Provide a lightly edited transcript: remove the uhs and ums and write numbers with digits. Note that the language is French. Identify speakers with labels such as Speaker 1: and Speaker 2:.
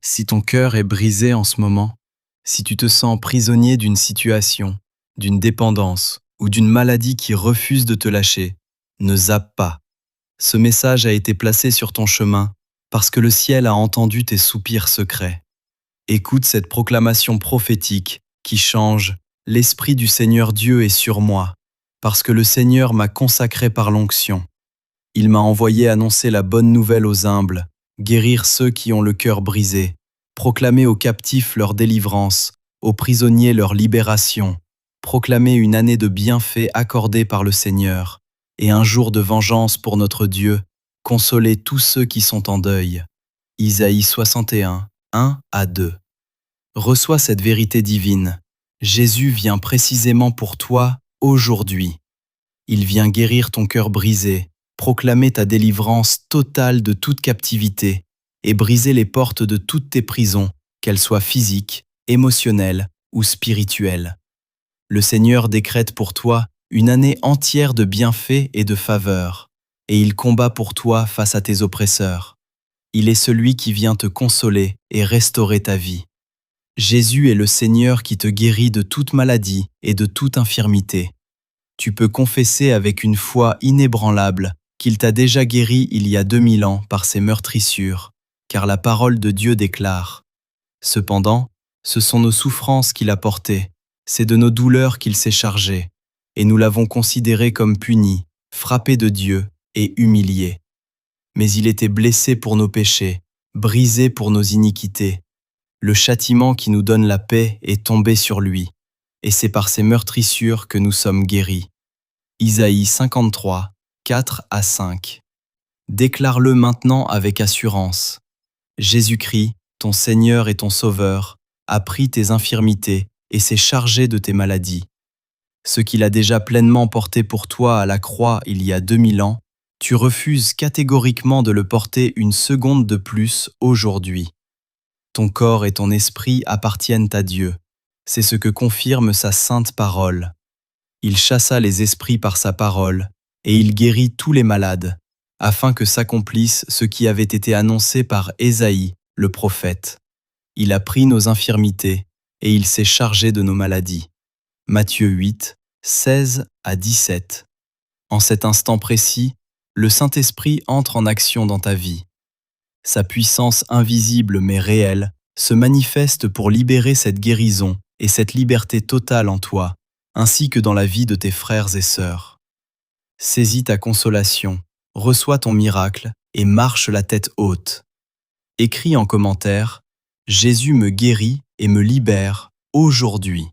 Speaker 1: Si ton cœur est brisé en ce moment, si tu te sens prisonnier d'une situation, d'une dépendance ou d'une maladie qui refuse de te lâcher, ne zappe pas. Ce message a été placé sur ton chemin parce que le ciel a entendu tes soupirs secrets. Écoute cette proclamation prophétique qui change « L'Esprit du Seigneur Dieu est sur moi, parce que le Seigneur m'a consacré par l'onction. Il m'a envoyé annoncer la bonne nouvelle aux humbles, guérir ceux qui ont le cœur brisé, proclamer aux captifs leur délivrance, aux prisonniers leur libération, proclamer une année de bienfaits accordée par le Seigneur, et un jour de vengeance pour notre Dieu, consoler tous ceux qui sont en deuil. » Isaïe 61, 1 à 2. Reçois cette vérité divine. Jésus vient précisément pour toi aujourd'hui. Il vient guérir ton cœur brisé, proclamer ta délivrance totale de toute captivité et briser les portes de toutes tes prisons, qu'elles soient physiques, émotionnelles ou spirituelles. Le Seigneur décrète pour toi une année entière de bienfaits et de faveurs, et il combat pour toi face à tes oppresseurs. Il est celui qui vient te consoler et restaurer ta vie. Jésus est le Seigneur qui te guérit de toute maladie et de toute infirmité. Tu peux confesser avec une foi inébranlable qu'il t'a déjà guéri il y a 2000 ans par ses meurtrissures, car la parole de Dieu déclare. Cependant, ce sont nos souffrances qu'il a portées, c'est de nos douleurs qu'il s'est chargé, et nous l'avons considéré comme puni, frappé de Dieu et humilié. Mais il était blessé pour nos péchés, brisé pour nos iniquités. Le châtiment qui nous donne la paix est tombé sur lui, et c'est par ses meurtrissures que nous sommes guéris. Isaïe 53, 4 à 5. Déclare-le maintenant avec assurance. Jésus-Christ, ton Seigneur et ton Sauveur, a pris tes infirmités et s'est chargé de tes maladies. Ce qu'il a déjà pleinement porté pour toi à la croix il y a 2000 ans, tu refuses catégoriquement de le porter une seconde de plus aujourd'hui. Ton corps et ton esprit appartiennent à Dieu. C'est ce que confirme sa sainte parole. Il chassa les esprits par sa parole, et il guérit tous les malades, afin que s'accomplisse ce qui avait été annoncé par Ésaïe, le prophète. Il a pris nos infirmités, et il s'est chargé de nos maladies. Matthieu 8, 16 à 17. En cet instant précis, le Saint-Esprit entre en action dans ta vie. Sa puissance invisible mais réelle se manifeste pour libérer cette guérison et cette liberté totale en toi, ainsi que dans la vie de tes frères et sœurs. Saisis ta consolation, reçois ton miracle et marche la tête haute. Écris en commentaire « Jésus me guérit et me libère aujourd'hui ».